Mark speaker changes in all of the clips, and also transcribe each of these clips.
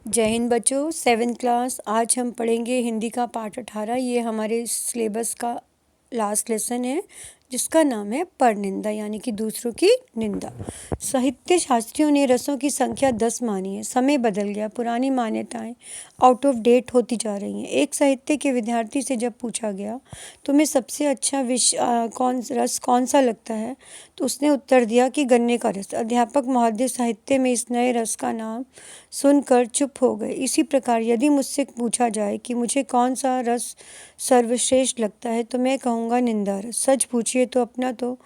Speaker 1: जय हिंद बच्चों। 7th class आज हम पढ़ेंगे हिंदी का पाठ 18। ये हमारे सिलेबस का लास्ट लेसन है जिसका नाम है परनिंदा यानी कि दूसरों की निंदा। साहित्य शास्त्रियों ने रसों की संख्या 10 मानी है। समय बदल गया, पुरानी मान्यताएं आउट ऑफ डेट होती जा रही हैं। एक साहित्य के विद्यार्थी से जब पूछा गया तुम्हें सबसे अच्छा रस कौन सा लगता है तो उसने उत्तर दिया कि गन्ने का रस। अध्यापक महोदय साहित्य में इस नए रस का नाम सुनकर चुप हो गए। इसी प्रकार यदि मुझसे पूछा जाए कि मुझे कौन सा रस सर्वश्रेष्ठ लगता है तो मैं कहूँगा निंदा रस। सच पूछिए तो अपना तो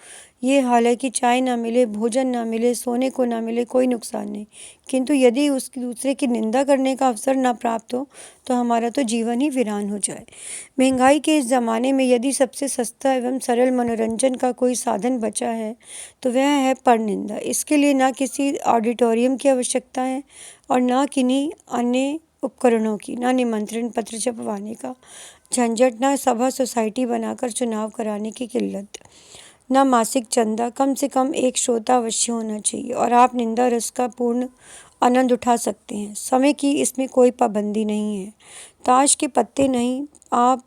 Speaker 1: ये हाल है कि चाय ना मिले, भोजन ना मिले, सोने को ना मिले, कोई नुकसान नहीं, किंतु यदि उसकी दूसरे की निंदा करने का अवसर ना प्राप्त हो तो हमारा तो जीवन ही वीरान हो जाए। महंगाई के इस ज़माने में यदि सबसे सस्ता एवं सरल मनोरंजन का कोई साधन बचा है तो वह है परनिंदा। इसके लिए ना किसी ऑडिटोरियम की आवश्यकता है और ना किन्हीं अन्य उपकरणों की, ना निमंत्रण पत्र छपवाने का झंझट, ना सभा सोसाइटी बनाकर चुनाव कराने की किल्लत, ना मासिक चंदा। कम से कम एक श्रोता अवश्य होना चाहिए और आप निंदा रस का पूर्ण आनंद उठा सकते हैं। समय की इसमें कोई पाबंदी नहीं है। ताश के पत्ते नहीं आप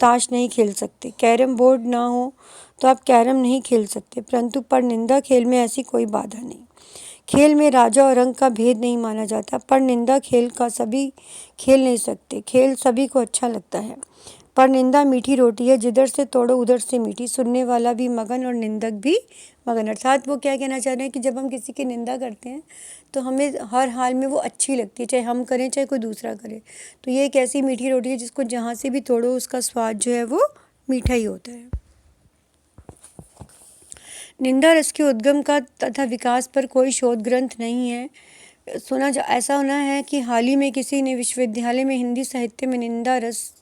Speaker 1: ताश नहीं खेल सकते, कैरम बोर्ड ना हो तो आप कैरम नहीं खेल सकते, परंतु परनिंदा खेल में ऐसी कोई बाधा नहीं। खेल में राजा और रंग का भेद नहीं माना जाता। पर निंदा खेल का सभी खेल नहीं सकते, खेल सभी को अच्छा लगता है। पर निंदा मीठी रोटी है, जिधर से तोड़ो उधर से मीठी। सुनने वाला भी मगन और निंदक भी मगन। अर्थात वो क्या कहना चाह रहे हैं कि जब हम किसी की निंदा करते हैं तो हमें हर हाल में वो अच्छी लगती है, चाहे हम करें चाहे कोई दूसरा करे। तो ये एक ऐसी मीठी रोटी है जिसको जहाँ से भी तोड़ो उसका स्वाद जो है वो मीठा ही होता है। निंदा रस के उद्गम का तथा विकास पर कोई शोध ग्रंथ नहीं है। ऐसा होना है कि हाल ही में किसी ने विश्वविद्यालय में हिंदी साहित्य में निंदा रस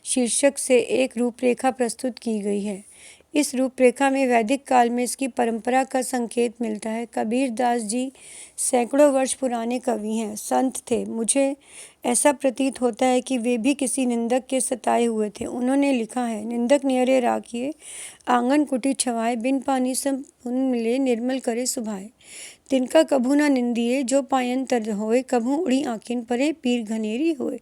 Speaker 1: शीर्षक से एक रूपरेखा प्रस्तुत की गई है। इस रूपरेखा में वैदिक काल में इसकी परंपरा का संकेत मिलता है। कबीर दास जी सैकड़ों वर्ष पुराने कवि हैं, संत थे। मुझे ऐसा प्रतीत होता है कि वे भी किसी निंदक के सताए हुए थे। उन्होंने लिखा है, निंदक नियरे राखिए आंगन कुटी छवाए, बिन पानी से पुन मिले निर्मल करे सुभाए। तिनका कभू ना निंदिए जो पायन तर होए, कभू उड़ी आँखिन परे पीर घनेरी होए।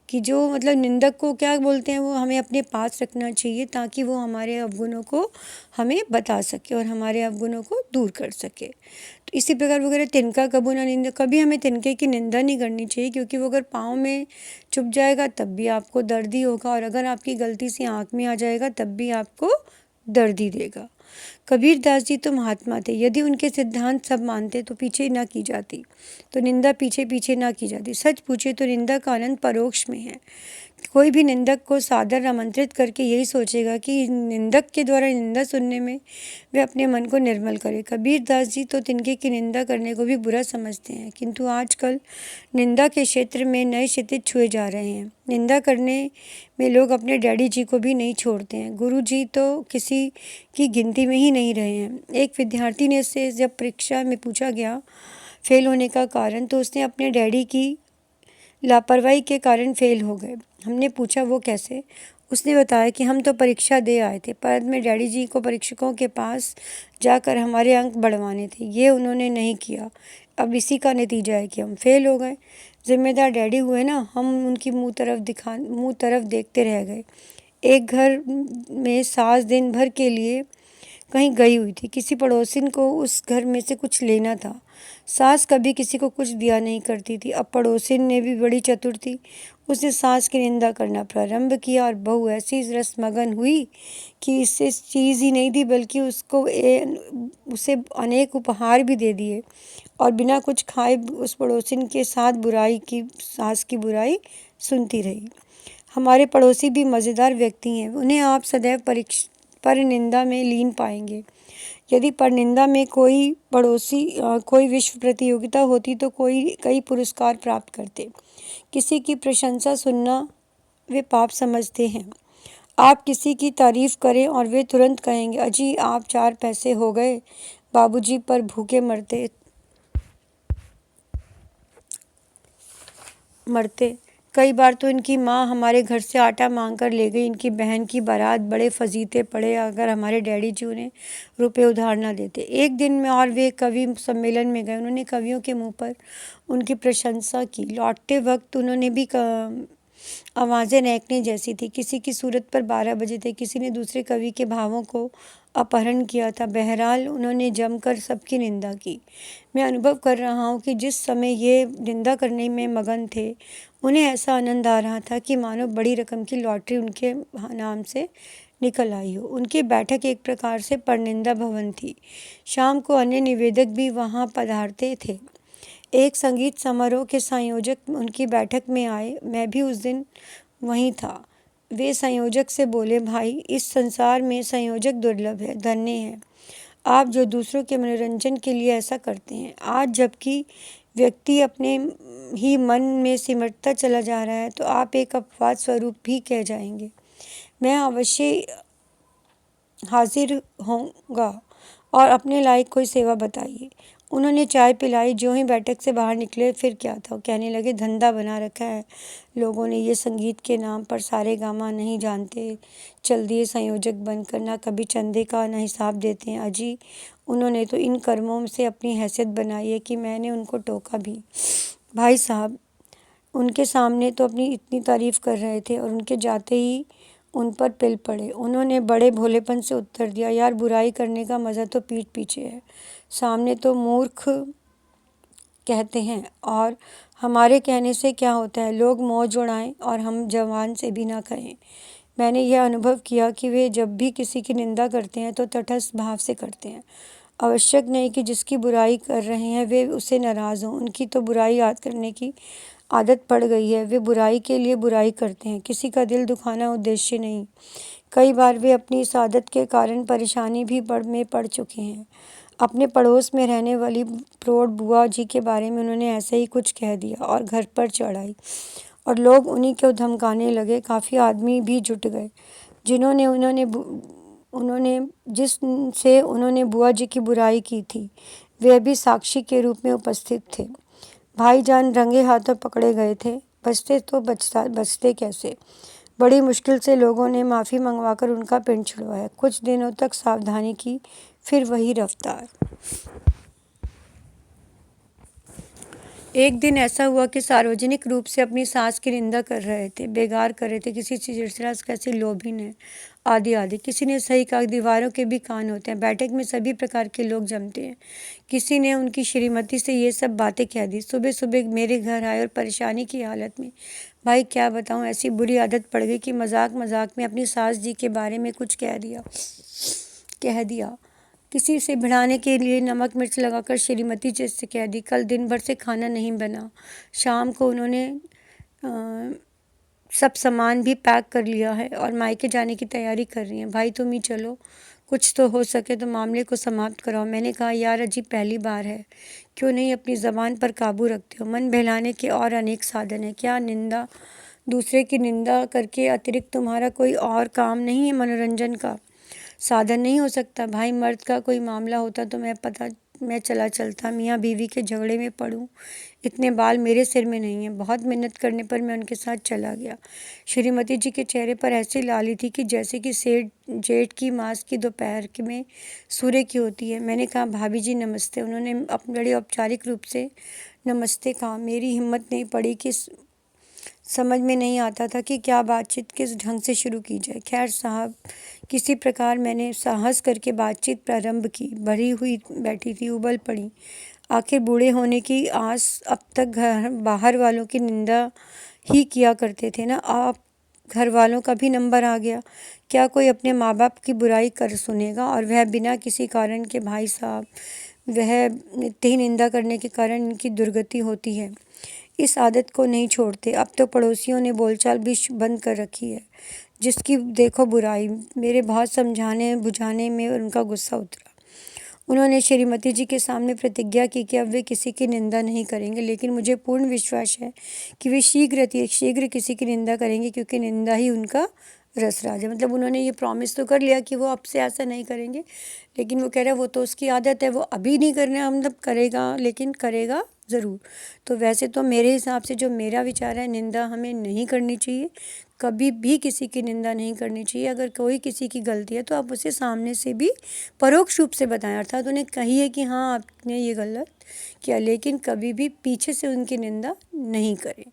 Speaker 1: कि जो मतलब निंदक को क्या बोलते हैं, वो हमें अपने पास रखना चाहिए ताकि वो हमारे अवगुणों को हमें बता सके और हमारे अवगुणों को दूर कर सके। तो इसी प्रकार वगैरह तिनका कभू ना निंदा, कभी हमें तिनके की निंदा नहीं करनी चाहिए, क्योंकि वो अगर पाँव में चुभ जाएगा तब भी आपको दर्द ही होगा, और अगर आपकी गलती से आँख में आ जाएगा तब भी आपको दर्द ही देगा। कबीर दास जी तो महात्मा थे। यदि उनके सिद्धांत सब मानते तो पीछे ना की जाती, तो निंदा पीछे पीछे ना की जाती। सच पूछे तो निंदा का आनंद परोक्ष में है। कोई भी निंदक को सादर आमंत्रित करके यही सोचेगा कि निंदक के द्वारा निंदा सुनने में वे अपने मन को निर्मल करे। कबीर दास जी तो तिनके की निंदा करने को भी बुरा समझते हैं, किंतु आजकल निंदा के क्षेत्र में नए क्षितिज छुए जा रहे हैं। निंदा करने में लोग अपने डैडी जी को भी नहीं छोड़ते हैं। गुरु जी तो किसी की गिनती में ही नहीं रहे हैं। एक विद्यार्थी ने से जब परीक्षा में पूछा गया फेल होने का कारण, तो उसने अपने डैडी की लापरवाही के कारण फेल हो गए। हमने पूछा वो कैसे? उसने बताया कि हम तो परीक्षा दे आए थे, पर में डैडी जी को परीक्षकों के पास जाकर हमारे अंक बढ़वाने थे। ये उन्होंने नहीं किया। अब इसी का नतीजा है कि हम फेल हो गए। जिम्मेदार डैडी हुए ना, हम उनकी मुँह तरफ देखते रह गए। एक घर में सास दिन भर के लिए कहीं गई हुई थी। किसी पड़ोसिन को उस घर में से कुछ लेना था। सास कभी किसी को कुछ दिया नहीं करती थी। अब पड़ोसिन ने भी बड़ी चतुर थी। उसने सास की निंदा करना प्रारंभ किया और बहू ऐसी रसमगन हुई कि इससे चीज़ ही नहीं दी बल्कि उसे अनेक उपहार भी दे दिए, और बिना कुछ खाए उस पड़ोसिन के साथ सास की बुराई सुनती रही। हमारे पड़ोसी भी मज़ेदार व्यक्ति हैं। उन्हें आप सदैव परनिंदा में लीन पाएंगे। यदि परनिंदा में कोई विश्व प्रतियोगिता होती तो कई पुरस्कार प्राप्त करते। किसी की प्रशंसा सुनना वे पाप समझते हैं। आप किसी की तारीफ करें और वे तुरंत कहेंगे, अजी आप 4 पैसे हो गए, बाबूजी पर भूखे मरते कई बार तो इनकी माँ हमारे घर से आटा मांग कर ले गई। इनकी बहन की बारात बड़े फजीते पड़े अगर हमारे डैडी जी उन्हें रुपए उधार ना देते। एक दिन में और वे कवि सम्मेलन में गए। उन्होंने कवियों के मुंह पर उनकी प्रशंसा की। लौटते वक्त उन्होंने भी आवाज़ें महकने जैसी थी। किसी की सूरत पर 12 बजे थे, किसी ने दूसरे कवि के भावों को अपहरण किया था। बहरहाल उन्होंने जमकर सबकी निंदा की। मैं अनुभव कर रहा हूँ कि जिस समय ये निंदा करने में मगन थे, उन्हें ऐसा आनंद आ रहा था कि मानो बड़ी रकम की लॉटरी उनके नाम से निकल आई हो। उनकी बैठक एक प्रकार से परनिंदा भवन थी। शाम को अन्य निवेदक भी वहाँ पधारते थे। एक संगीत समारोह के संयोजक उनकी बैठक में आए। मैं भी उस दिन वहीं था। वे संयोजक से बोले, भाई, इस संसार में संयोजक दुर्लभ है, धन्य है आप जो दूसरों के मनोरंजन के लिए ऐसा करते हैं। आज जबकि व्यक्ति अपने ही मन में सिमटता चला जा रहा है, तो आप एक अपवाद स्वरूप भी कह जाएंगे। मैं अवश्य हाजिर होऊंगा और अपने लायक कोई सेवा बताइए। उन्होंने चाय पिलाई। जो ही बैठक से बाहर निकले, फिर क्या था, कहने लगे, धंधा बना रखा है लोगों ने। ये संगीत के नाम पर सारे गामा नहीं जानते, चल दिए संयोजक बनकर, ना कभी चंदे का ना हिसाब देते हैं। अजी, उन्होंने तो इन कर्मों से अपनी हैसियत बनाई है कि मैंने उनको टोका भी। भाई साहब उनके सामने तो अपनी इतनी तारीफ कर रहे थे और उनके जाते ही उन पर पिल पड़े। उन्होंने बड़े भोलेपन से उत्तर दिया, यार, बुराई करने का मज़ा तो पीठ पीछे है, सामने तो मूर्ख कहते हैं, और हमारे कहने से क्या होता है, लोग मौज उड़ाएं और हम जवान से भी ना कहें। मैंने यह अनुभव किया कि वे जब भी किसी की निंदा करते हैं तो तटस्थ भाव से करते हैं। आवश्यक नहीं कि जिसकी बुराई कर रहे हैं वे उससे नाराज़ हों। उनकी तो बुराई याद करने की आदत पड़ गई है। वे बुराई के लिए बुराई करते हैं, किसी का दिल दुखाना उद्देश्य नहीं। कई बार वे अपनी इस आदत के कारण परेशानी भी पड़ चुके हैं। अपने पड़ोस में रहने वाली प्रौढ़ बुआ जी के बारे में उन्होंने ऐसे ही कुछ कह दिया और घर पर चढ़ आई और लोग उन्हीं को धमकाने लगे। काफ़ी आदमी भी जुट गए जिन्होंने उन्होंने बुआ जी की बुराई की थी। वे भी साक्षी के रूप में उपस्थित थे। भाईजान रंगे हाथों पकड़े गए थे। बचते कैसे? बड़ी मुश्किल से लोगों ने माफ़ी मंगवाकर उनका पिंड छुड़वाया। कुछ दिनों तक सावधानी की, फिर वही रफ्तार। एक दिन ऐसा हुआ कि सार्वजनिक रूप से अपनी सास की निंदा कर रहे थे, बेगार कर रहे थे, किसी चिड़चिड़ा कैसी लोभीन है, आदि आदि। किसी ने सही कहा, दीवारों के भी कान होते हैं। बैठक में सभी प्रकार के लोग जमते हैं। किसी ने उनकी श्रीमती से ये सब बातें कह दी। सुबह सुबह मेरे घर आए और परेशानी की हालत में। भाई क्या बताऊं, ऐसी बुरी आदत पड़ गई कि मजाक मजाक में अपनी सास जी के बारे में कुछ कह दिया। किसी से भिड़ाने के लिए नमक मिर्च लगाकर श्रीमती जी से कह दी। कल दिन भर से खाना नहीं बना। शाम को उन्होंने सब सामान भी पैक कर लिया है और मायके जाने की तैयारी कर रही हैं। भाई तुम ही चलो, कुछ तो हो सके तो मामले को समाप्त कराओ। मैंने कहा, यार, अजीब पहली बार है, क्यों नहीं अपनी ज़बान पर काबू रखते हो? मन बहलाने के और अनेक साधन हैं। क्या दूसरे की निंदा करके अतिरिक्त तुम्हारा कोई और काम नहीं है? मनोरंजन का साधन नहीं हो सकता? भाई, मर्द का कोई मामला होता तो मैं चला चलता, मियाँ बीवी के झगड़े में पड़ूं, इतने बाल मेरे सिर में नहीं है। बहुत मिन्नत करने पर मैं उनके साथ चला गया। श्रीमती जी के चेहरे पर ऐसी लाली थी कि जैसे कि जेठ की मास की दोपहर में सूर्य की होती है। मैंने कहा, भाभी जी नमस्ते। उन्होंने बड़े औपचारिक रूप से नमस्ते कहा। मेरी हिम्मत नहीं पड़ी कि समझ में नहीं आता था कि क्या बातचीत किस ढंग से शुरू की जाए। खैर साहब, किसी प्रकार मैंने साहस करके बातचीत प्रारंभ की। भरी हुई बैठी थी, उबल पड़ी। आखिर बूढ़े होने की आस, अब तक बाहर वालों की निंदा ही किया करते थे ना, आप घर वालों का भी नंबर आ गया। क्या कोई अपने माँ बाप की बुराई कर सुनेगा, और वह बिना किसी कारण के? भाई साहब, वह नित्य ही निंदा करने के कारण इनकी दुर्गति होती है। इस आदत को नहीं छोड़ते। अब तो पड़ोसियों ने बोलचाल भी बंद कर रखी है, जिसकी देखो बुराई। मेरे बहुत समझाने बुझाने में उनका गुस्सा उतरा। उन्होंने श्रीमती जी के सामने प्रतिज्ञा की कि अब वे किसी की निंदा नहीं करेंगे, लेकिन मुझे पूर्ण विश्वास है कि वे शीघ्र किसी की निंदा करेंगे, क्योंकि निंदा ही उनका रसराज है। मतलब उन्होंने ये प्रॉमिस तो कर लिया कि वो अब से ऐसा नहीं करेंगे, लेकिन वो कह रहे हैं वो तो उसकी आदत है, वो अभी नहीं करना, मतलब करेगा लेकिन करेगा ज़रूर। तो वैसे तो मेरे हिसाब से जो मेरा विचार है, निंदा हमें नहीं करनी चाहिए, कभी भी किसी की निंदा नहीं करनी चाहिए। अगर कोई किसी की गलती है तो आप उसे सामने से भी परोक्ष रूप से बताएं, अर्थात उन्हें कहिए कि हाँ आपने ये गलत किया, लेकिन कभी भी पीछे से उनकी निंदा नहीं करें।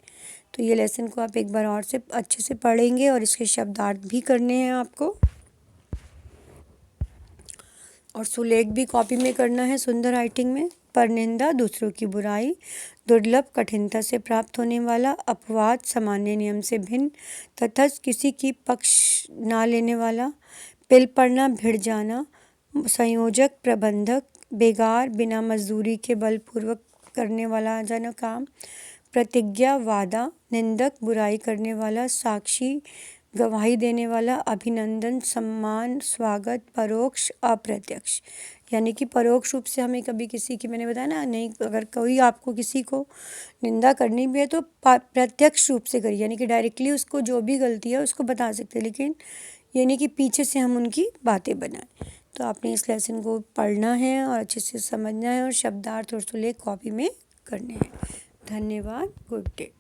Speaker 1: तो ये लेसन को आप एक बार और से अच्छे से पढ़ेंगे और इसके शब्दार्थ भी करने हैं आपको, और सुलेख भी कॉपी में करना है सुंदर राइटिंग में। परनिंदा, दूसरों की बुराई, दुर्लभ, कठिनता से प्राप्त होने वाला, अपवाद, सामान्य नियम से भिन्न, तटस्थ, किसी की पक्ष ना लेने वाला, पिल पड़ना, भिड़ जाना, संयोजक, प्रबंधक, बेगार, बिना मजदूरी के बलपूर्वक करने वाला जन काम, प्रतिज्ञा, वादा, निंदक, बुराई करने वाला, साक्षी, गवाही देने वाला, अभिनंदन, सम्मान, स्वागत, परोक्ष, अप्रत्यक्ष। यानी कि परोक्ष रूप से हमें कभी किसी की, मैंने बताया ना, नहीं, अगर कोई आपको किसी को निंदा करनी भी है तो प्रत्यक्ष रूप से करिए, यानी कि डायरेक्टली उसको जो भी गलती है उसको बता सकते हैं, लेकिन ये नहीं कि पीछे से हम उनकी बातें बनाएं। तो आपने इस लेसन को पढ़ना है और अच्छे से समझना है और शब्दार्थ और सुलेख कॉपी में करने हैं। धन्यवाद। Good day.